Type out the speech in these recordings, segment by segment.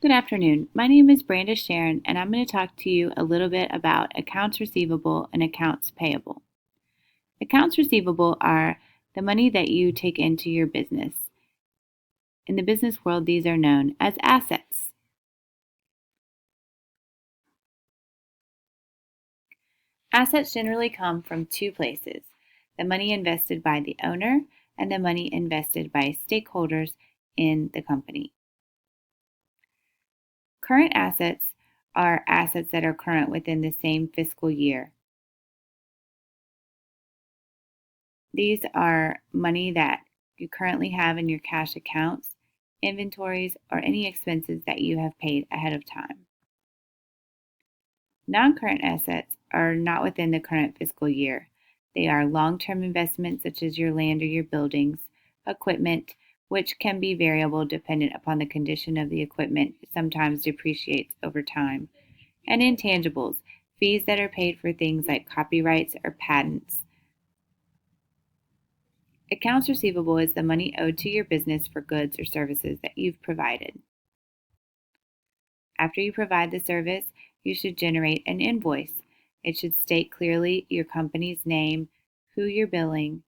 Good afternoon. My name is Brandis Shearin, and I'm going to talk to you a little bit about accounts receivable and accounts payable. Accounts receivable are the money that you take into your business. In the business world, these are known as assets. Assets generally come from two places: the money invested by the owner and the money invested by stakeholders in the company. Current assets are assets that are current within the same fiscal year. These are money that you currently have in your cash accounts, inventories, or any expenses that you have paid ahead of time. Non-current assets are not within the current fiscal year. They are long-term investments such as your land or your buildings, equipment, which can be variable dependent upon the condition of the equipment, it sometimes depreciates over time, and intangibles, fees that are paid for things like copyrights or patents. Accounts receivable is the money owed to your business for goods or services that you've provided. After you provide the service, you should generate an invoice. It should state clearly your company's name, who you're billing,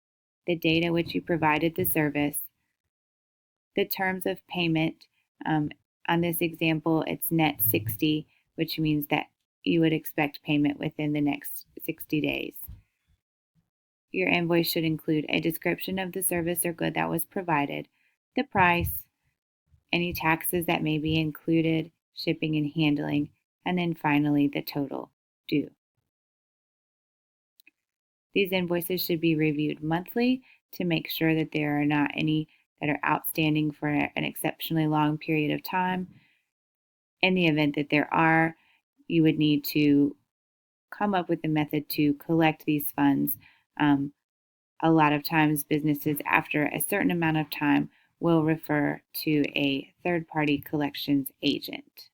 the date at which you provided the service, the terms of payment. On this example, it's net 60, which means that you would expect payment within the next 60 days. Your invoice should include a description of the service or good that was provided, the price, any taxes that may be included, shipping and handling, and then finally the total due. These invoices should be reviewed monthly to make sure that there are not any that are outstanding for an exceptionally long period of time. In the event that there are, you would need to come up with a method to collect these funds. A lot of times businesses, after a certain amount of time, will refer to a third-party collections agent.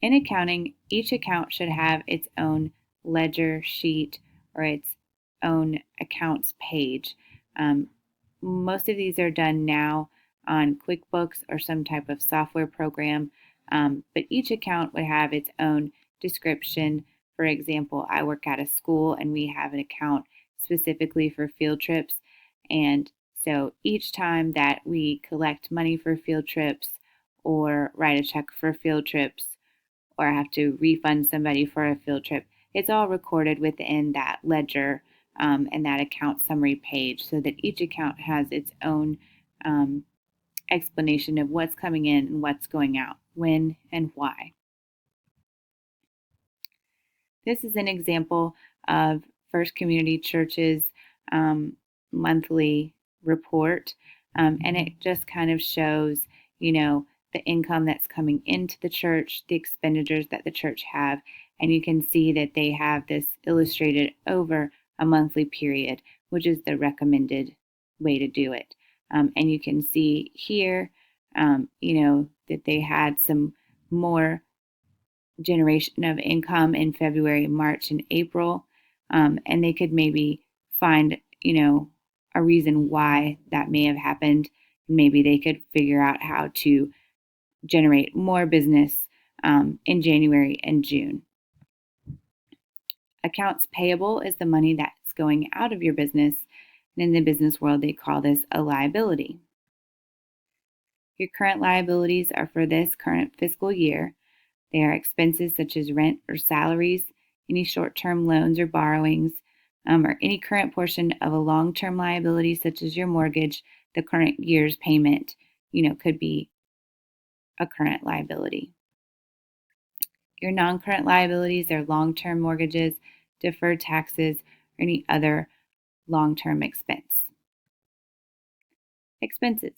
In accounting, each account should have its own ledger sheet or its own accounts page. Most of these are done now on QuickBooks or some type of software program, but each account would have its own description. For example, I work at a school and we have an account specifically for field trips. And so each time that we collect money for field trips or write a check for field trips or have to refund somebody for a field trip, it's all recorded within that ledger and that account summary page so that each account has its own explanation of what's coming in and what's going out, when and why. This is an example of First Community Church's monthly report, and it just kind of shows, the income that's coming into the church, the expenditures that the church have, and you can see that they have this illustrated over a monthly period, which is the recommended way to do it. And you can see here, that they had some more generation of income in February, March, and April, and they could maybe find, a reason why that may have happened. Maybe they could figure out how to generate more business in January and June. Accounts payable is the money that's going out of your business, and in the business world, they call this a liability. Your current liabilities are for this current fiscal year. They are expenses such as rent or salaries, any short-term loans or borrowings, or any current portion of a long-term liability such as your mortgage. The current year's payment, could be a current liability. Your non-current liabilities are long-term mortgages, deferred taxes, or any other long-term expense. Expenses.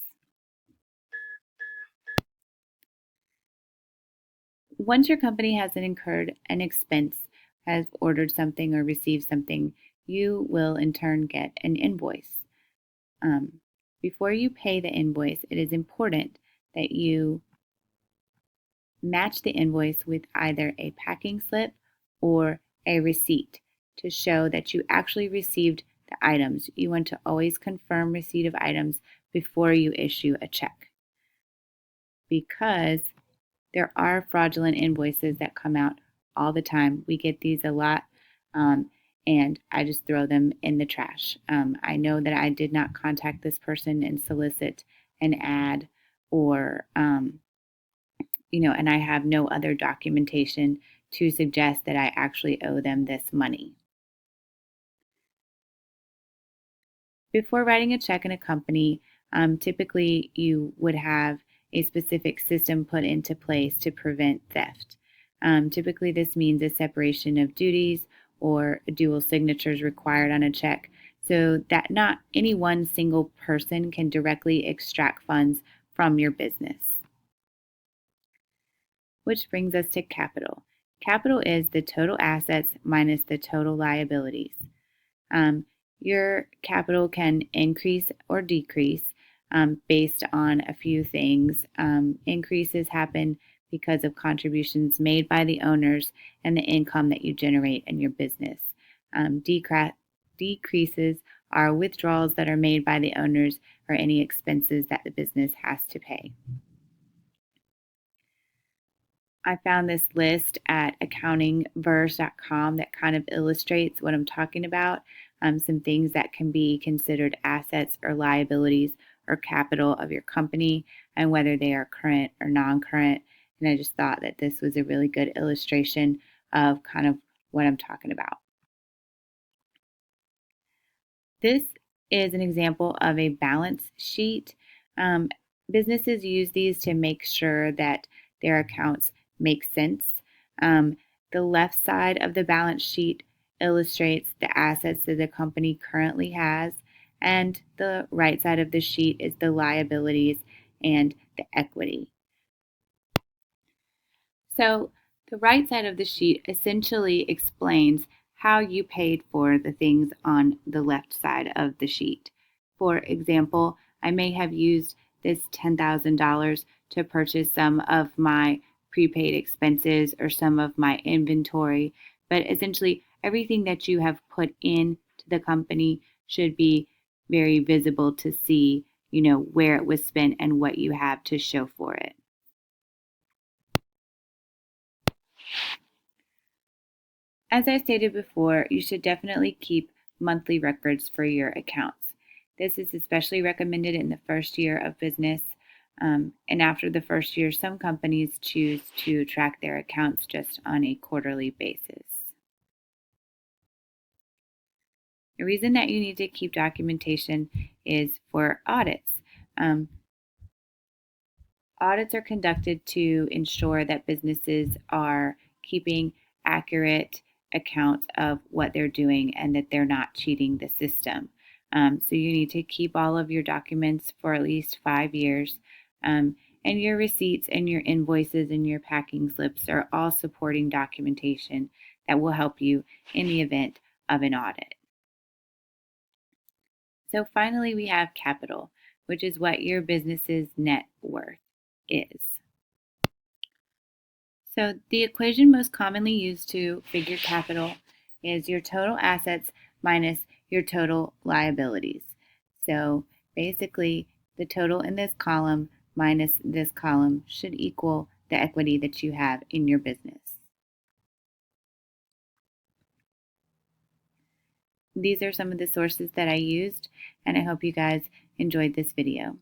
Once your company has incurred an expense, has ordered something or received something, you will in turn get an invoice. Before you pay the invoice, it is important that you match the invoice with either a packing slip or a receipt to show that you actually received the items. You want to always confirm receipt of items before you issue a check, because there are fraudulent invoices that come out all the time. We get these a lot, and I just throw them in the trash. I know that I did not contact this person and solicit an ad, or and I have no other documentation to suggest that I actually owe them this money. Before writing a check in a company, typically you would have a specific system put into place to prevent theft. Typically, this means a separation of duties or dual signatures required on a check so that not any one single person can directly extract funds from your business. Which brings us to capital. Capital is the total assets minus the total liabilities. Your capital can increase or decrease based on a few things. Increases happen because of contributions made by the owners and the income that you generate in your business. Decreases are withdrawals that are made by the owners or any expenses that the business has to pay. I found this list at accountingverse.com that kind of illustrates what I'm talking about. Some things that can be considered assets or liabilities or capital of your company, and whether they are current or non-current. And I just thought that this was a really good illustration of kind of what I'm talking about. This is an example of a balance sheet. Businesses use these to make sure that their accounts make sense. The left side of the balance sheet illustrates the assets that the company currently has, and the right side of the sheet is the liabilities and the equity. So the right side of the sheet essentially explains how you paid for the things on the left side of the sheet. For example, I may have used this $10,000 to purchase some of my prepaid expenses or some of my inventory, but essentially everything that you have put into the company should be very visible to see, where it was spent and what you have to show for it. As I stated before, you should definitely keep monthly records for your accounts. This is especially recommended in the first year of business. And after the first year, some companies choose to track their accounts just on a quarterly basis. The reason that you need to keep documentation is for audits. Audits are conducted to ensure that businesses are keeping accurate accounts of what they're doing and that they're not cheating the system. So you need to keep all of your documents for at least 5 years. And your receipts and your invoices and your packing slips are all supporting documentation that will help you in the event of an audit. So finally, we have capital, which is what your business's net worth is. So the equation most commonly used to figure capital is your total assets minus your total liabilities. So basically, the total in this column minus this column should equal the equity that you have in your business. These are some of the sources that I used, and I hope you guys enjoyed this video.